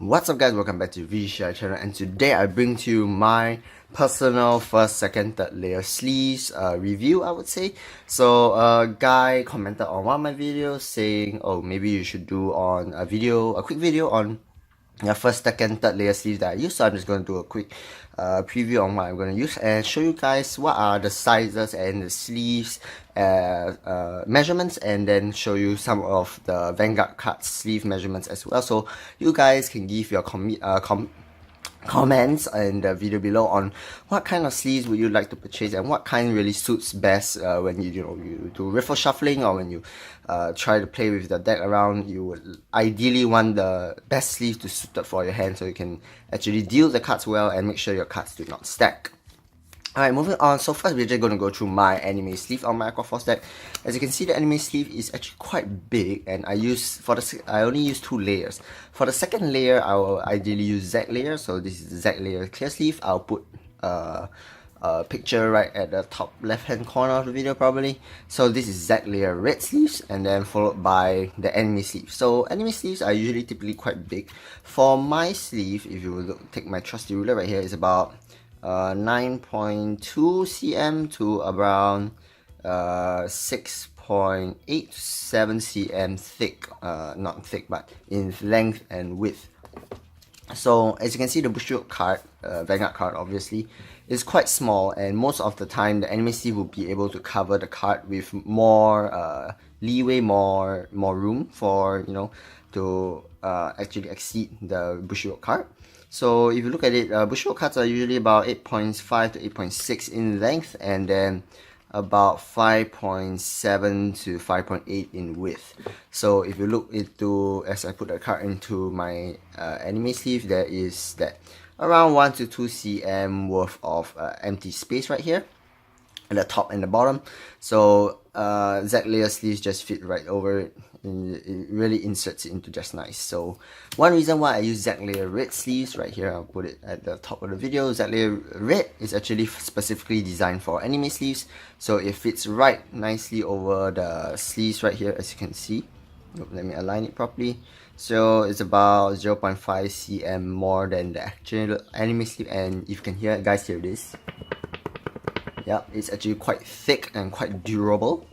What's up guys, welcome back to ShiHai's channel, and today I bring to you my personal first, second, third layer sleeves review, I would say. So a guy commented on one of my videos saying, oh, maybe you should do on a quick video on your first, second, third layer sleeves that I use. So I'm just going to do a quick preview on what I'm going to use and show you guys what are the sizes and the sleeves measurements, and then show you some of the Vanguard card sleeve measurements as well, so you guys can give your comments in the video below on what kind of sleeves would you like to purchase and what kind really suits best when you do riffle shuffling, or when you try to play with the deck around. You would ideally want the best sleeve to suit for your hand so you can actually deal the cards well and make sure your cards do not stack. Alright, moving on. So first we're just going to go through my anime sleeve on my Aquaforce deck. As you can see, the anime sleeve is actually quite big, and I only use 2 layers. For the second layer, I will ideally use Z layer. So this is the Z layer clear sleeve. I'll put a picture right at the top left hand corner of the video probably. So this is Z layer red sleeves, and then followed by the anime sleeve. So anime sleeves are usually typically quite big. For my sleeve, if you will take my trusty ruler right here, is about 9.2 cm to around 6.8 to 7 cm thick, not thick but in length and width. So as you can see, the Bushiroad card, Vanguard card obviously, is quite small, and most of the time the anime sleeve will be able to cover the card with more leeway, more room for, you know, to actually exceed the Bushiroad card. So if you look at it, Bushiroad cards are usually about 8.5 to 8.6 in length, and then about 5.7 to 5.8 in width. So if you look into, as I put the card into my anime sleeve, there is that around 1 to 2 cm worth of empty space right here at the top and the bottom. So Z layer sleeves just fit right over it, and it really inserts it into just nice. So one reason why I use Z layer red sleeves right here, I'll put it at the top of the video. Z layer red is actually specifically designed for anime sleeves, so it fits right nicely over the sleeves right here, as you can see. Let me align it properly. So it's about 0.5 cm more than the actual anime sleeve, and if you can hear it, guys, here it is. Yeah, it's actually quite thick and quite durable.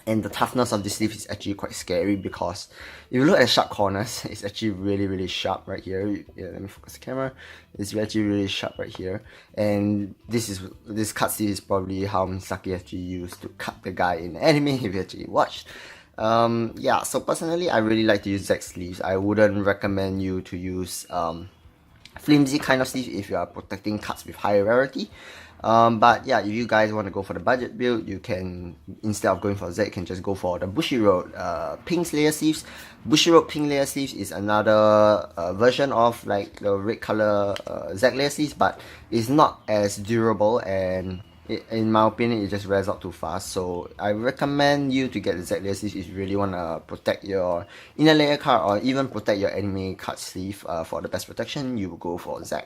And the toughness of this sleeve is actually quite scary, because if you look at the sharp corners, it's actually really sharp right here. Yeah, let me focus the camera. It's actually really sharp right here. And this cut sleeve is probably how Misaki actually used to cut the guy in the anime, if you actually watched. Yeah, so personally, I really like to use Z sleeves. I wouldn't recommend you to use flimsy kind of sleeve if you are protecting cards with higher rarity. But yeah, if you guys want to go for the budget build, you can, instead of going for Z, you can just go for the Bushiroad pink layer sleeves. Bushiroad pink layer sleeves is another version of like the red color Z layer sleeves, but it's not as durable, and in my opinion, it just wears out too fast. So I recommend you to get the Z layer sleeves if you really want to protect your inner layer card, or even protect your anime card sleeve. For the best protection, you will go for Z.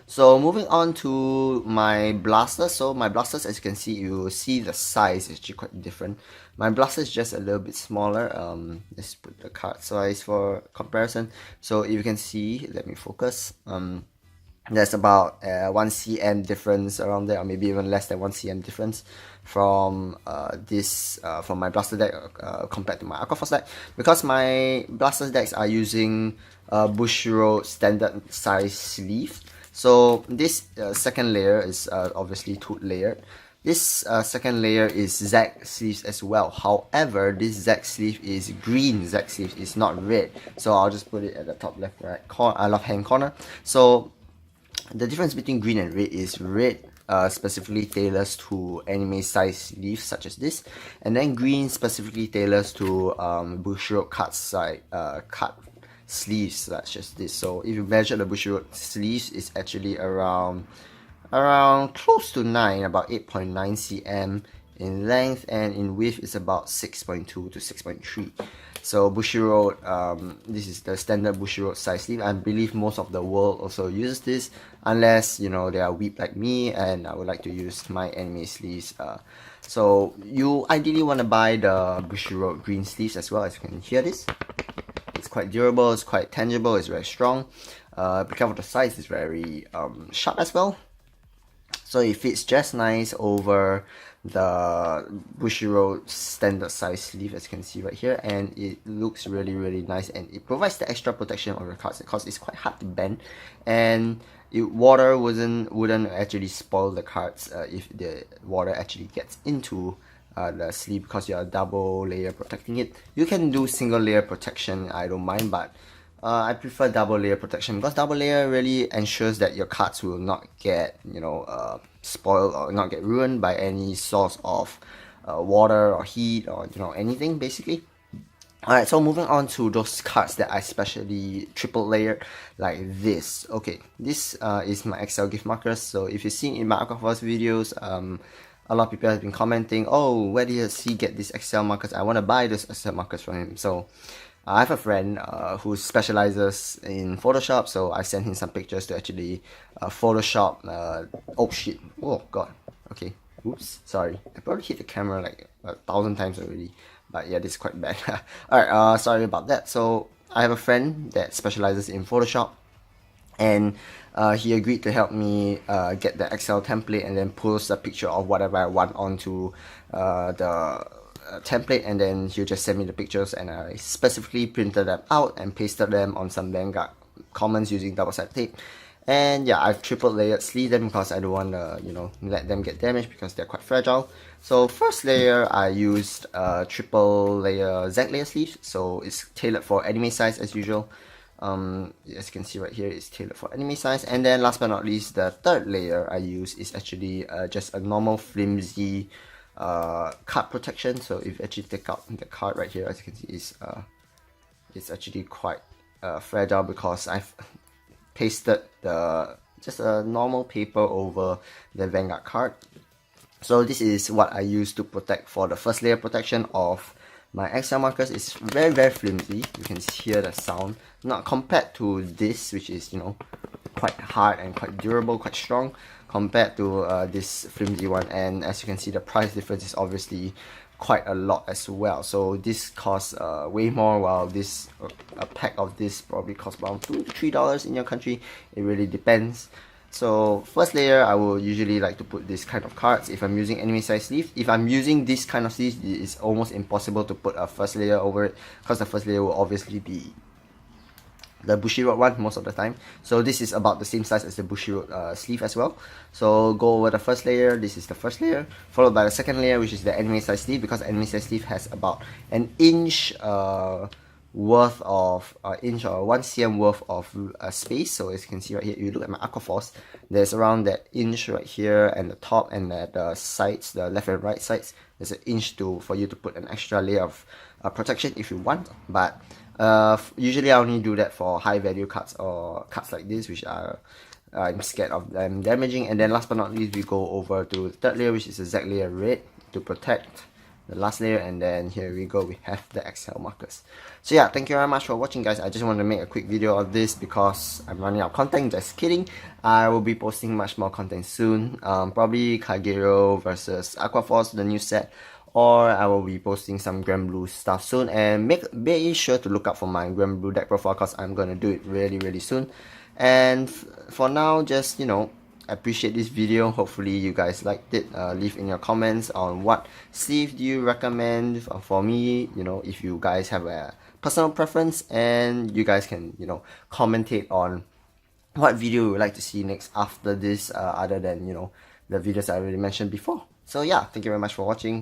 So moving on to my blasters. So my blasters, as you can see, you will see the size is actually quite different. My blaster is just a little bit smaller. Let's put the card size for comparison. So if you can see, let me focus. There's about 1 cm difference around there, or maybe even less than 1 cm difference from from my blaster deck compared to my Aquaforce deck, because my blaster decks are using Bushiroad standard size sleeve. So this second layer is obviously 2 layered. This second layer is Z sleeves as well. However, this Z sleeve is green Z sleeve, it's not red. So I'll just put it at the top left hand corner. So the difference between green and red is red specifically tailors to anime size sleeves such as this, and then green specifically tailors to Bushiroad card sleeves such as this. So if you measure the Bushiroad sleeves, it's actually around close to 9, about 8.9 cm in length, and in width is about 6.2 to 6.3. So Bushiroad, this is the standard Bushiroad size sleeve. I believe most of the world also uses this, unless, you know, they are weep like me and I would like to use my anime sleeves. So you ideally want to buy the Bushiroad green sleeves as well. As you can hear this, quite durable, it's quite tangible, it's very strong. Because of the size, it's very sharp as well. So it fits just nice over the Bushiroad standard size sleeve, as you can see right here, and it looks really nice, and it provides the extra protection of your cards because it's quite hard to bend, and water wouldn't actually spoil the cards if the water actually gets into the sleeve, because you are double layer protecting it. You can do single layer protection, I don't mind, but I prefer double layer protection because double layer really ensures that your cards will not get, spoiled or not get ruined by any source of water or heat or anything basically. Alright, so moving on to those cards that I specially triple layered, like this. Okay, this is my Excel gift markers. So if you've seen in my Aquaforce videos, a lot of people have been commenting, oh, where does he get these Excel markers? I want to buy those Excel markers from him. So I have a friend who specializes in Photoshop, so I sent him some pictures to actually Photoshop. Oh shit! Oh god! Okay, oops, sorry. I probably hit the camera like 1,000 times already, but yeah, this is quite bad. Alright, sorry about that. So I have a friend that specializes in Photoshop, and he agreed to help me get the Excel template and then post a picture of whatever I want onto the template, and then he'll just send me the pictures, and I specifically printed them out and pasted them on some Vanguard commons using double-sided tape. And yeah, I've triple layered sleeve them because I don't want to let them get damaged because they're quite fragile. So first layer, I used triple layer Z layer sleeve, so it's tailored for anime size as usual. As you can see right here, it's tailored for anime size. And then last but not least, the third layer I use is actually just a normal flimsy card protection. So if you actually take out the card right here, as you can see, it's actually quite fragile because I've pasted just a normal paper over the Vanguard card. So this is what I use to protect for the first layer protection of my Excel markers. It's very flimsy. You can hear the sound. Not compared to this, which is quite hard and quite durable, quite strong, compared to this flimsy one. And as you can see, the price difference is obviously quite a lot as well. So this costs way more, while this a pack of this probably costs around $2 to $3 in your country. It really depends. So first layer, I will usually like to put this kind of cards if I'm using anime size sleeve. If I'm using this kind of sleeve, it's almost impossible to put a first layer over it because the first layer will obviously be the Bushiroad one most of the time. So this is about the same size as the Bushiroad sleeve as well. So go over the first layer. This is the first layer, followed by the second layer, which is the anime size sleeve, because anime size sleeve has about an inch worth of inch or 1 cm worth of space. So as you can see right here, if you look at my Aquaforce, there's around that inch right here, and the top and at the sides, the left and right sides, there's an inch for you to put an extra layer of protection if you want. But usually I only do that for high value cards or cards like this, which are I'm scared of them damaging. And then last but not least, we go over to the third layer, which is the Z layer red, to protect the last layer. And then here we go, we have the Excel markers. So yeah, thank you very much for watching, guys. I just wanted to make a quick video of this because I'm running out of content. Just kidding. I will be posting much more content soon, probably Kagero versus Aquaforce, the new set, or I will be posting some Grand Blue stuff soon. And be sure to look out for my Grand Blue deck profile because I'm gonna do it really soon. And for now, just appreciate this video. Hopefully you guys liked it. Leave in your comments on what sleeve do you recommend for me, if you guys have a personal preference, and you guys can commentate on what video you would like to see next after this, other than the videos I already mentioned before. So yeah, thank you very much for watching.